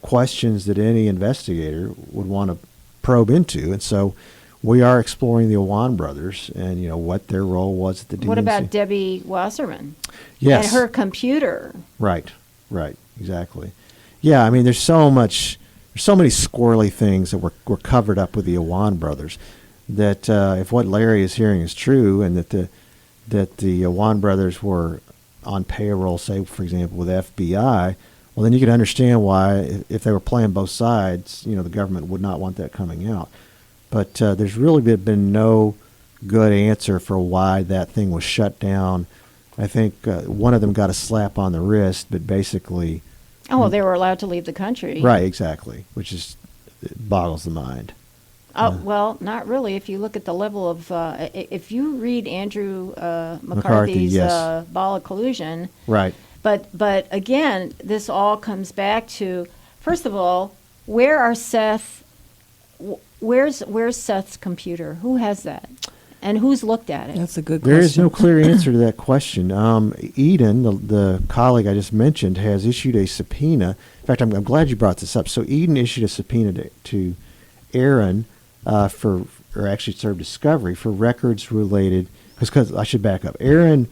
questions that any investigator would want to probe into. And so we are exploring the Awan brothers and, you know, what their role was at the DNC. What about Debbie Wasserman? Yes. And her computer. Right, exactly. Yeah, I mean, there's so many squirrely things that were covered up with the Awan brothers that if what Larry is hearing is true and that the Awan brothers were on payroll, say, for example, with FBI, well, then you could understand why, if they were playing both sides, you know, the government would not want that coming out. But there's really been no good answer for why that thing was shut down. I think one of them got a slap on the wrist, but basically... Oh, well, they were allowed to leave the country. Right, exactly, which it boggles the mind. Oh, well, not really. If you look at the level of, if you read Andrew McCarthy's yes. Ball of Collusion, Right. but again, this all comes back to, first of all, where's Seth's computer? Who has that? And who's looked at it? That's a good question. There is no clear answer to that question. Eden, the colleague I just mentioned, has issued a subpoena. In fact, I'm glad you brought this up. So Eden issued a subpoena to Aaron actually served discovery for records related, because I should back up. Aaron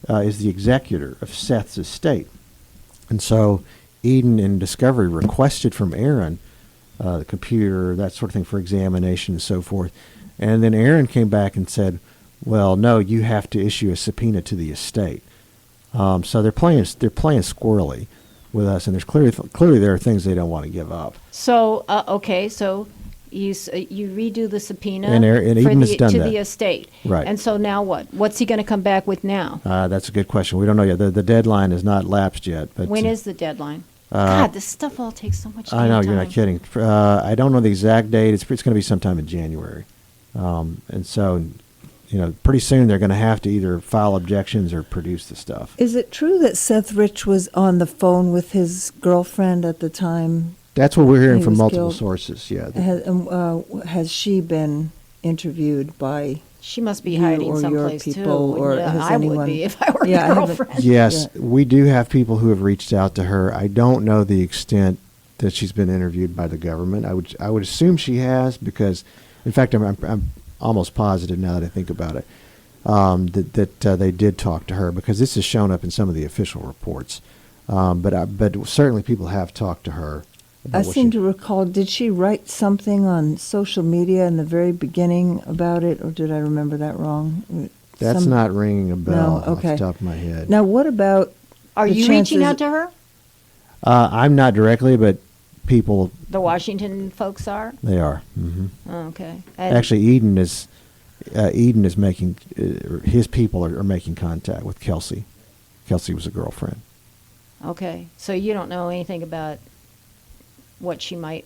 is the executor of Seth's estate. And so Eden in discovery requested from Aaron the computer, that sort of thing, for examination and so forth. And then Aaron came back and said, well, no, you have to issue a subpoena to the estate. So they're playing squirrely with us, and there's clearly there are things they don't want to give up. So, okay, so you redo the subpoena And Eden has done to that. the estate. Right. And so now what? What's he going to come back with now? That's a good question. We don't know yet. The deadline has not lapsed yet. But When is the deadline? God, this stuff all takes so much I know, damn you're not time. kidding. I don't know the exact date. It's going to be sometime in January. And so, you know, pretty soon they're going to have to either file objections or produce the stuff. Is it true that Seth Rich was on the phone with his girlfriend at the time? That's what we're hearing He from was multiple killed. sources, yeah. Has she been interviewed by She must be you hiding or your someplace too. people, or Yeah, has I would anyone- be if I were Yeah, I a haven't- girlfriend. Yes, Yeah. we do have people who have reached out to her. I don't know the extent that she's been interviewed by the government. I would assume she has because, in fact, I'm almost positive now that I think about it, that they did talk to her because this has shown up in some of the official reports. But certainly people have talked to her. about I what seem she- to recall, did she write something on social media in the very beginning about it, or did I remember that wrong? That's not ringing a bell No, off the okay. top of my head. Now, what about Are the you reaching chances- out to her? I'm not directly, but people, The Washington folks are? they are. Hmm. Oh, okay. And Actually, Eden is making his people are making contact with Kelsey. Kelsey was a girlfriend. Okay. So you don't know anything about what she might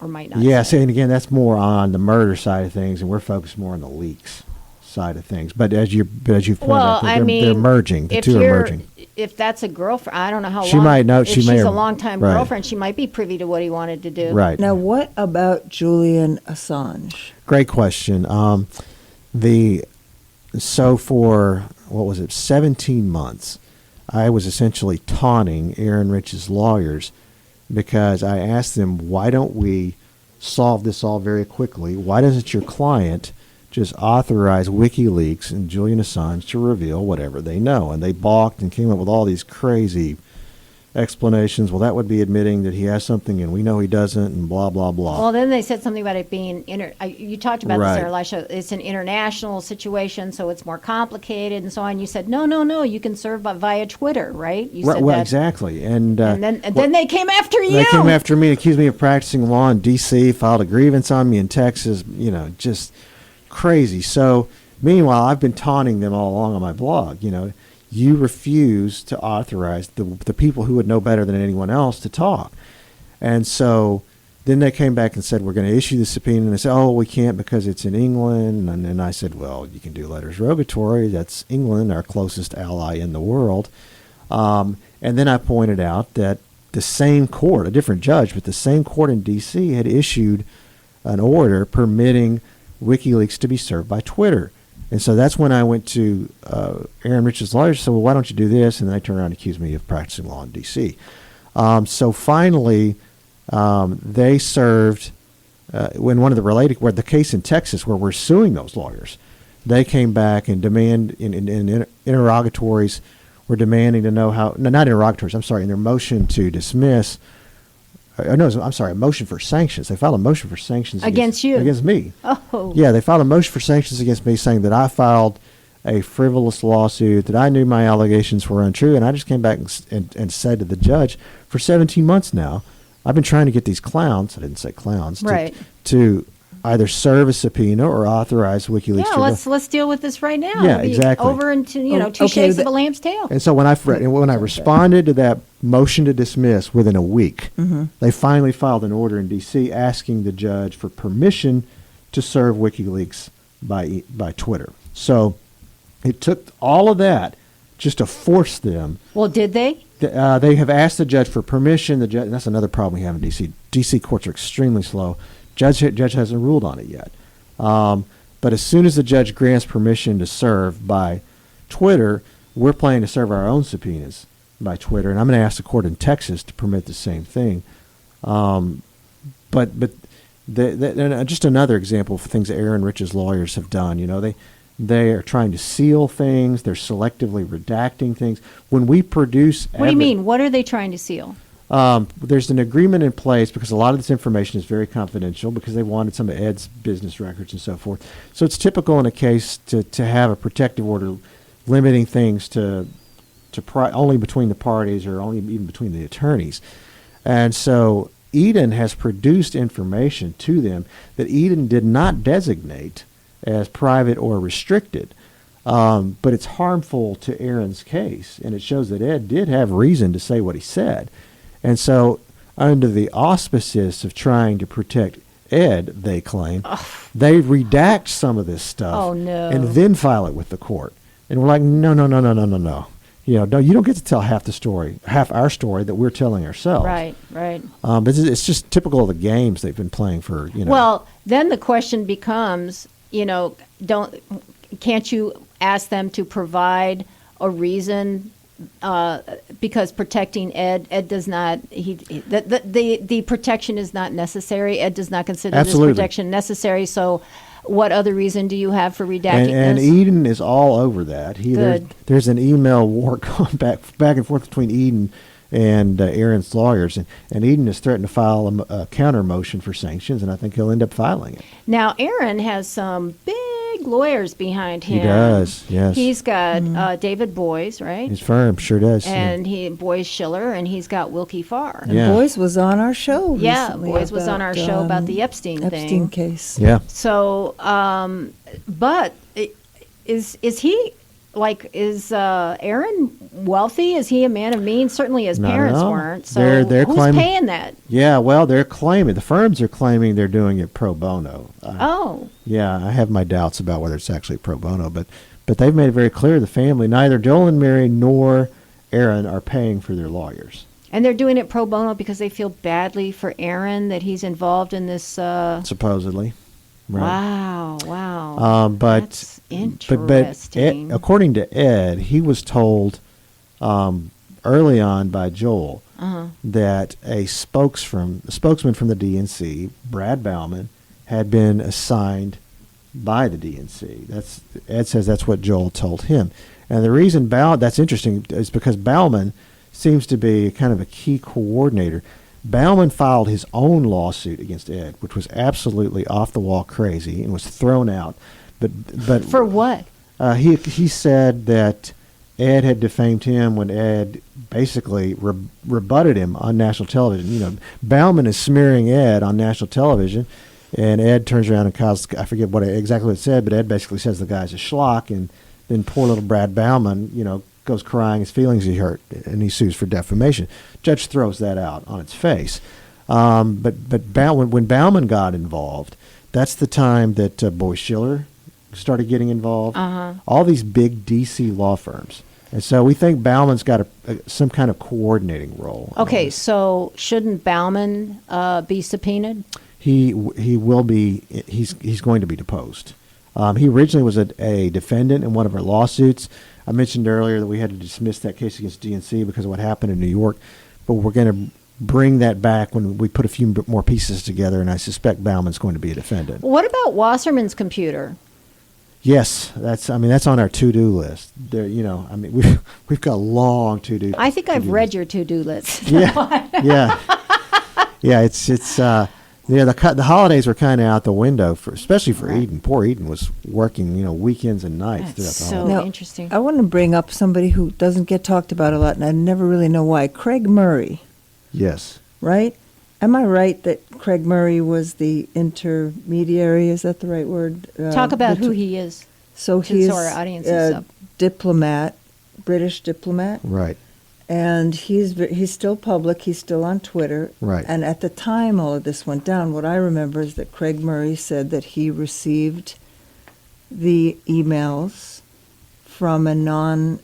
or might not Yes, say. and again, that's more on the murder side of things, and we're focused more on the leaks side of things. But as you've pointed Well, out, I they're mean, merging. The if two are you're- merging. If that's a girlfriend, I don't know how She long. might know- If she she's may a have- longtime right. girlfriend, she might be privy to what he wanted to do. Right. Now, what about Julian Assange? Great question. So for what was it, 17 months, I was essentially taunting Aaron Rich's lawyers because I asked them, why don't we solve this all very quickly? Why doesn't your client just authorize WikiLeaks and Julian Assange to reveal whatever they know? And they balked and came up with all these crazy explanations. Well, that would be admitting that he has something and we know he doesn't, and blah, blah, blah. Well, then they said something about it being, you talked about Right. this, Elisha, it's an international situation, so it's more complicated and so on. You said, no, you can serve via Twitter, right? You Right, said well, that. exactly. And then they came after you. they came after me, accused me of practicing law in D.C., filed a grievance on me in Texas, just crazy. So, meanwhile, I've been taunting them all along on my blog, you refuse to authorize the people who would know better than anyone else to talk. And so then they came back and said, we're going to issue the subpoena. And they said, oh, we can't because it's in England. And then I said, well, you can do letters rogatory. That's England, our closest ally in the world. And then I pointed out that the same court, a different judge, but the same court in D.C. had issued an order permitting WikiLeaks to be served by Twitter. And so that's when I went to Aaron Rich's lawyers and said, well, why don't you do this? And they turned around and accused me of practicing law in D.C. So finally, they served, when one of where the case in Texas where we're suing those lawyers, they came back and in interrogatories were demanding to know not interrogatories, I'm sorry, in their motion to dismiss, a motion for sanctions. They filed a motion for sanctions Against you? Against me. Oh. Yeah, they filed a motion for sanctions against me saying that I filed a frivolous lawsuit, that I knew my allegations were untrue, and I just came back and said to the judge, for 17 months now, I've been trying to get these clowns, I didn't say clowns, Right. to either serve a subpoena or authorize WikiLeaks Yeah, let's deal with this right now. Yeah, It'll be exactly. Over into, two okay, shakes of a lamb's tail. And so when I responded to that motion to dismiss within a week, they finally filed an order in D.C. asking the judge for permission to serve WikiLeaks by Twitter. So it took all of that just to force them. Well, did they? They have asked the judge for permission. The judge, and that's another problem we have in D.C. D.C. courts are extremely slow. Judge hasn't ruled on it yet. But as soon as the judge grants permission to serve by Twitter, we're planning to serve our own subpoenas by Twitter, and I'm going to ask the court in Texas to permit the same thing. But just another example of things that Aaron Rich's lawyers have done. They are trying to seal things. They're selectively redacting things. When we produce, What do you mean? What are they trying to seal? There's an agreement in place because a lot of this information is very confidential because they wanted some of Ed's business records and so forth. So it's typical in a case to have a protective order limiting things to only between the parties or only even between the attorneys. And so Eden has produced information to them that Eden did not designate as private or restricted. But it's harmful to Aaron's case, and it shows that Ed did have reason to say what he said. And so under the auspices of trying to protect Ed, they claim, they redact some of this stuff Oh, no. and then file it with the court. And we're like, no. You don't get to tell half the story, half our story that we're telling ourselves. Right. But it's just typical of the games they've been playing for, Well, then the question becomes, can't you ask them to provide a reason? Because protecting Ed does not, the protection is not necessary. Ed does not consider Absolutely. this protection necessary. So what other reason do you have for redacting and this? Eden is all over that. Good. There's an email war going back and forth between Eden and Aaron's lawyers, and Eden is threatening to file a counter motion for sanctions, and I think he'll end up filing it. Now, Aaron has some big lawyers behind him. He does, yes. He's got David Boies, right? His firm sure does. And Boies Schiller, and he's got Wilkie Farr. Yeah. Boies was on our show Yeah, recently. Boies was on our show about the Epstein thing. case. Yeah. So, but is he, is Aaron wealthy? Is he a man of means? Certainly his No, parents no. weren't. So They're who's claiming- paying that? Yeah, well, the firms are claiming they're doing it pro bono. Oh, Yeah, I have my doubts about whether it's actually pro bono, but they've made it very clear the family, neither Joel and Mary nor Aaron are paying for their lawyers. and they're doing it pro bono because they feel badly for Aaron that he's involved in this. Supposedly. Right. Wow. But That's interesting. according to Ed, he was told early on by Joel that a spokesman from the DNC, Brad Bauman, had been assigned by the DNC. Ed says that's what Joel told him. And the reason that's interesting is because Bauman seems to be kind of a key coordinator. Bauman filed his own lawsuit against Ed, which was absolutely off the wall crazy and was thrown out. But For what? He said that Ed had defamed him when Ed basically rebutted him on national television. You know, Bauman is smearing Ed on national television, and Ed turns around and calls, I forget exactly what it said, but Ed basically says the guy's a schlock, and then poor little Brad Bauman, goes crying his feelings he hurt, and he sues for defamation. Judge throws that out on its face. But when Bauman got involved, that's the time that Boy Schiller started getting involved. All these big D.C. law firms. And so we think Bauman's got some kind of coordinating role. Okay, so shouldn't Bauman be subpoenaed? He will be. He's going to be deposed. He originally was a defendant in one of our lawsuits. I mentioned earlier that we had to dismiss that case against DNC because of what happened in New York, but we're going to bring that back when we put a few more pieces together, and I suspect Bauman's going to be a defendant. What about Wasserman's computer? Yes, that's on our to-do list. There, we've got a long to-do. I think I've to-do read list. your to-do list. Yeah. It's the holidays were kind of out the window especially for Eden. Poor Eden was working, weekends and nights That's throughout the so holidays. Now, interesting. I want to bring up somebody who doesn't get talked about a lot, and I never really know why. Craig Murray, Yes. right? Am I right that Craig Murray was the intermediary? Is that the right word? Talk about who he is. So so he's our audience is a up. diplomat, British diplomat, Right. and he's still public. He's still on Twitter. Right. And at the time all of this went down, what I remember is that Craig Murray said that he received the emails from a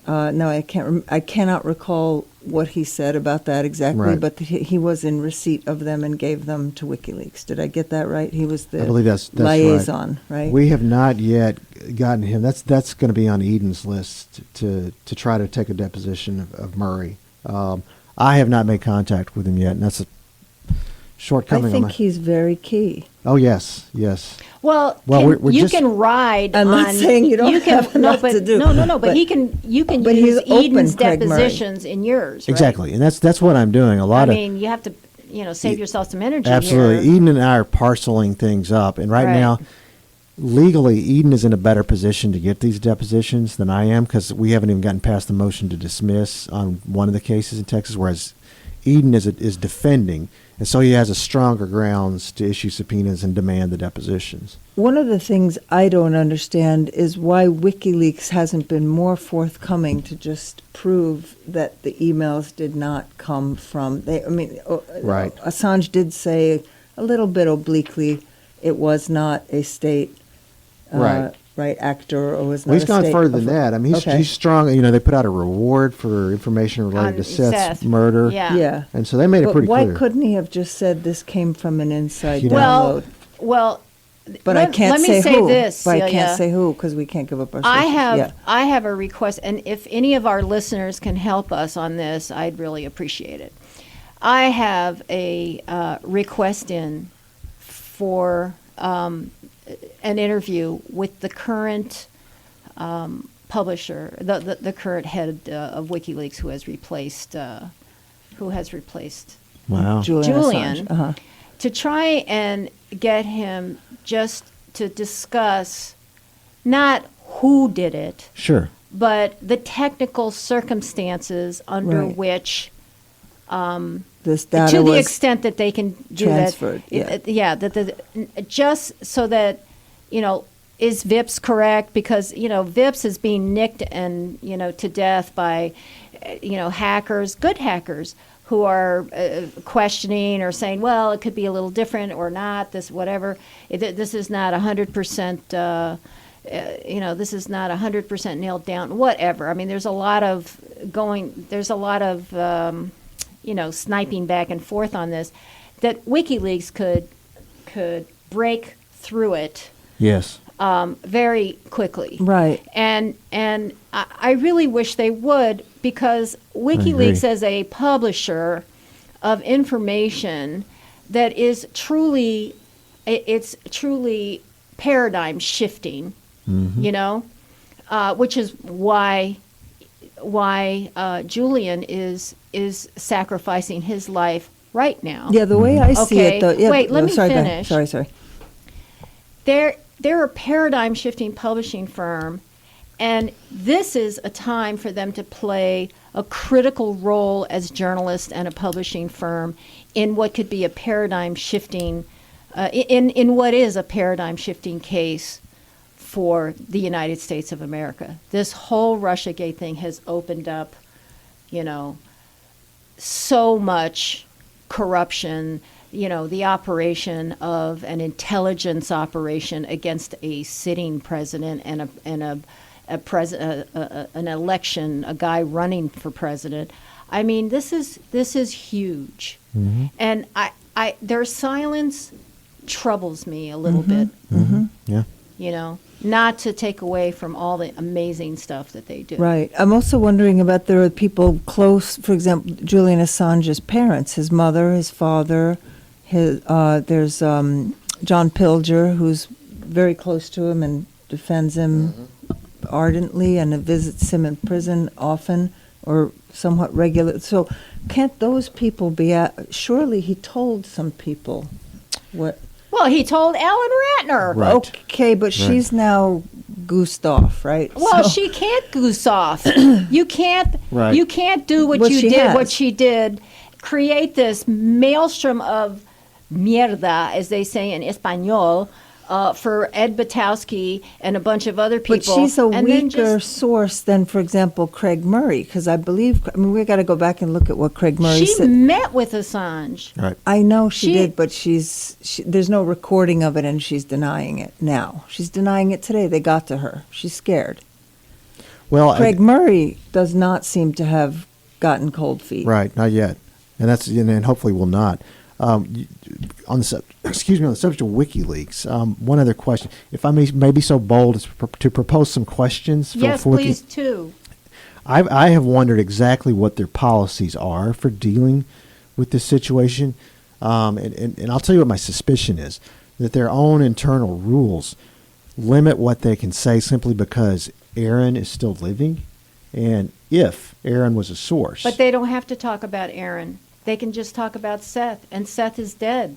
I cannot recall what he said about that exactly, Right. but he was in receipt of them and gave them to WikiLeaks. Did I get that right? He was the I believe that's liaison, right? We have not yet gotten him. That's going to be on Eden's list to try to take a deposition of Murray. I have not made contact with him yet, and that's a shortcoming. I think he's very key. Oh yes. Well, we're you just- can ride I'm on. not saying you don't have enough to do. No. But But- you can but use he's open, Eden's Craig Murray. depositions in yours. Right? Exactly, and that's what I'm doing. I mean, you have to save yourself some energy. absolutely. Here. Eden and I are parceling things up, and right Right. now, legally, Eden is in a better position to get these depositions than I am because we haven't even gotten past the motion to dismiss on one of the cases in Texas, whereas Eden is defending, and so he has a stronger grounds to issue subpoenas and demand the depositions. One of the things I don't understand is why WikiLeaks hasn't been more forthcoming to just prove that the emails did not come from. Right. Assange did say a little bit obliquely it was not a state actor or was not. Well, he's a gone state further than that. I mean, he's strong. They put out a reward for information related On to Seth's Seth. murder. Yeah. Yeah. And so they made it But pretty why clear. couldn't he have just said this came from an inside You know. download? Well. But let, I can't let say me say who. this. But I Celia. can't say who because we can't give up our. I sources. have Yeah. I have a request, and if any of our listeners can help us on this, I'd really appreciate it. I have a request in for an interview with the current publisher, the current head of WikiLeaks, who has replaced Wow. Julian. Assange. Uh-huh. to try and get him just to discuss not who did it, Sure. but the technical circumstances under Right. which, This data to the was extent that they can do transferred, that. Just so that, is VIPS correct? Because, VIPS is being nicked and, to death by, hackers, good hackers, who are questioning or saying, well, it could be a little different or not, this, whatever. This is not 100%, this is not 100% nailed down, whatever. I mean, there's a lot of sniping back and forth on this, that WikiLeaks could break through it. Yes. very quickly. Right. And I really wish they would, because WikiLeaks as a publisher of information that is truly, it's truly paradigm shifting, you know, which is why Julian is sacrificing his life right now. Yeah, the way I see Okay, it, though. Yeah, wait, let me sorry, go ahead. finish. Sorry. They're a paradigm shifting publishing firm, and this is a time for them to play a critical role as journalists and a publishing firm in what could be a paradigm shifting, in what is a paradigm shifting case for the United States of America. This whole Russiagate thing has opened up, you know, so much corruption, you know, the operation of an intelligence operation against a sitting president and an election, a guy running for president. I mean, this is huge, and I their silence troubles me a little bit. Yeah. You know, not to take away from all the amazing stuff that they do. Right. I'm also wondering about there are people close, for example, Julian Assange's parents, his mother, his father, there's John Pilger, who's very close to him and defends him ardently and visits him in prison often or somewhat regular. So can't those people be surely he told some people what... Well, he told Alan Ratner. Right. Okay, but she's now goosed off, right? Well, So- she can't goose off. You can't. Right. You can't do what What you she did. has. What she did. Create this maelstrom of mierda, as they say in Espanol, for Ed Butowsky and a bunch of other people. But she's a and then weaker just- source than, for example, Craig Murray, because I mean, we got to go back and look at what Craig Murray She said. met with Assange. Right. I know she she- did, but there's no recording of it, and she's denying it now. She's denying it today. They got to her. She's scared. Well, Craig Murray does not seem to have gotten cold feet. right, not yet, and hopefully will not. On the subject of WikiLeaks, one other question, if I may be so bold as to propose some questions. Yes, for please, too. I have wondered exactly what their policies are for dealing with this situation, and I'll tell you what my suspicion is, that their own internal rules limit what they can say simply because Aaron is still living, and if Aaron was a source. But they don't have to talk about Aaron. They can just talk about Seth, and Seth is dead.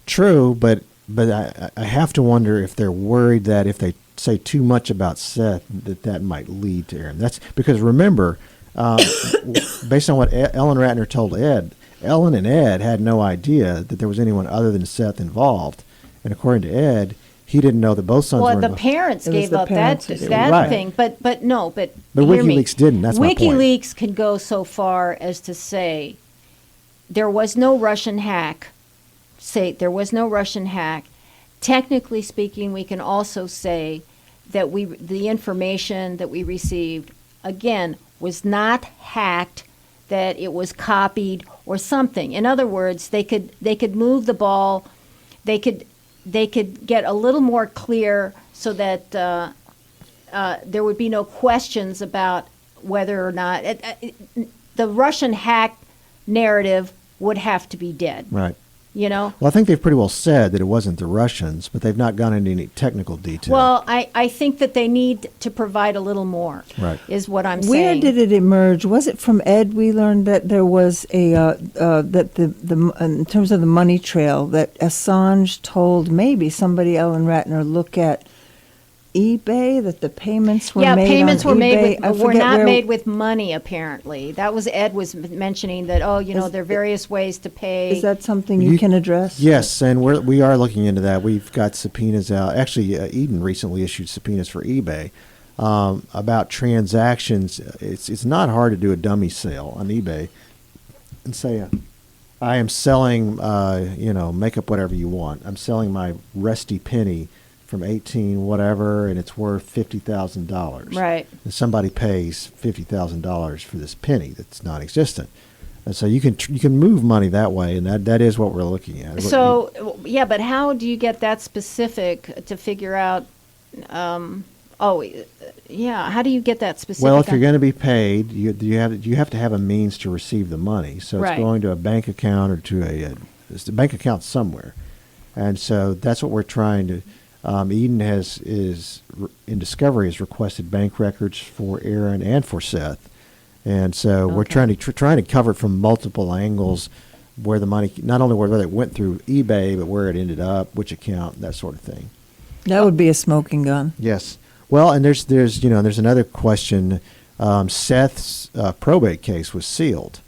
True, but I have to wonder if they're worried that if they say too much about Seth, that might lead to Aaron. That's because remember, based on what Ellen Ratner told Ed, Ellen and Ed had no idea that there was anyone other than Seth involved, and according to Ed, he didn't know that both sons Well, were the involved. parents It was gave the up parents that who did. Right. thing, but hear me. WikiLeaks didn't, that's my point. WikiLeaks can go so far as to say there was no Russian hack. Say there was no Russian hack. Technically speaking, we can also say that the information that we received again was not hacked, that it was copied or something. In other words, they could move the ball. They could get a little more clear so that there would be no questions about whether or not the Russian hack narrative would have to be dead. Right. You know? Well, I think they've pretty well said that it wasn't the Russians, but they've not gone into any technical detail. Well, I think that they need to provide a little more, Right. is what I'm Where saying. did it emerge? Was it from Ed? We learned that there was that the in terms of the money trail that Assange told maybe somebody Ellen Ratner look at eBay, that the payments were made payments on were eBay. made I with, were forget not where- made with money, apparently. That was Ed was mentioning that, there are various ways to pay. Is that something you can address? Yes, and we are looking into that. We've got subpoenas out. Actually, Eden recently issued subpoenas for eBay about transactions. It's not hard to do a dummy sale on eBay and say, I am selling, make up whatever you want. I'm selling my rusty penny from 18 whatever, and it's worth $50,000. Right. And somebody pays $50,000 for this penny that's non-existent. And so you can move money that way, and that is what we're looking at. So, yeah, but how do you get that specific to figure out Yeah, how do you get that specific? Well, if you're going to be paid, you have to have a means to receive the money. So Right. it's going to a bank account or to it's a bank account somewhere, and so that's what we're trying to. Eden in Discovery has requested bank records for Aaron and for Seth, and so we're Okay. trying to cover it from multiple angles, where the money, not only whether it went through eBay, but where it ended up, which account, that sort of thing. That would be a smoking gun. Yes. Well, and there's another question. Seth's probate case was sealed.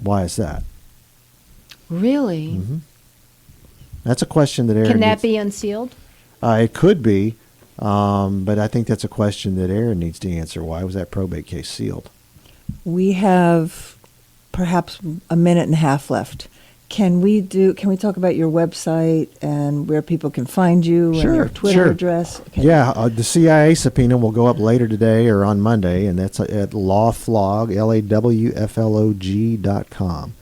Why is that? Really? Mm-hmm. That's a question that Aaron. Can that needs- be unsealed? It could be, but I think that's a question that Aaron needs to answer. Why was that probate case sealed? We have perhaps a minute and a half left. Can we talk about your website and where people can find you and your Twitter sure. address? Okay. Yeah, the CIA subpoena will go up later today or on Monday, and that's at lawflog, LAWFLOG.com.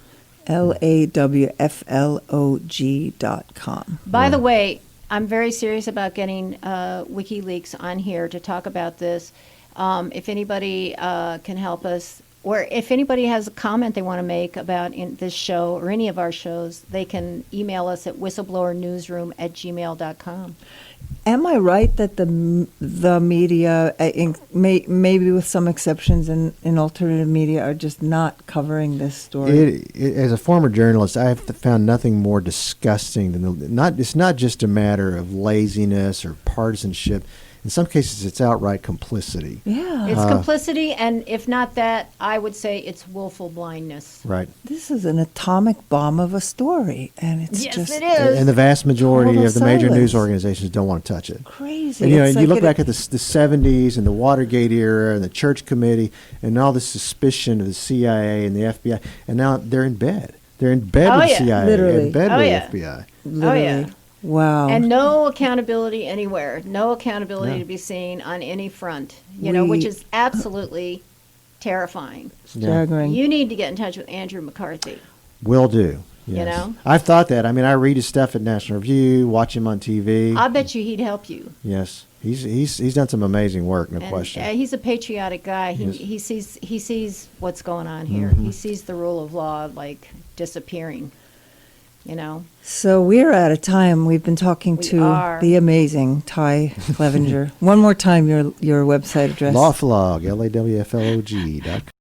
LAWFLOG.com. By the way, I'm very serious about getting WikiLeaks on here to talk about this. If anybody can help us, or if anybody has a comment they want to make about in this show or any of our shows, they can email us at whistleblowerNewsroom@gmail.com. Am I right that the media, maybe with some exceptions in alternative media, are just not covering this story? As a former journalist, I have found nothing more disgusting than it's not just a matter of laziness or partisanship. In some cases, it's outright complicity. Yeah. It's complicity, and if not that, I would say it's willful blindness. Right. This is an atomic bomb of a story, and it's Yes, just it is. And the vast majority Total of the major silence. news organizations don't want to touch it. crazy. And you know, It's and you like look back at the 70s and the Watergate era and the Church Committee and all this suspicion of the CIA and the FBI, and now they're in bed. They're in bed Oh, with the yeah. CIA, Literally. in bed Oh, with yeah. the FBI. literally. Oh, yeah. Wow. And no accountability anywhere. No accountability No. to be seen on any front, which is absolutely terrifying. Staggering. You need to get in touch with Andrew McCarthy. Will do. Yes. You know? I've thought that. I mean, I read his stuff at National Review, watch him on TV. I bet you he'd help you. Yes. He's done some amazing work, no And, question. he's a patriotic guy. Yes. He sees what's going on here. Mm-hmm. He sees the rule of law like disappearing. You know. So we're out of time. We've been talking We to are. the amazing Ty Clevenger. One more time, your website address. Lawflog, LAWFLOG.com.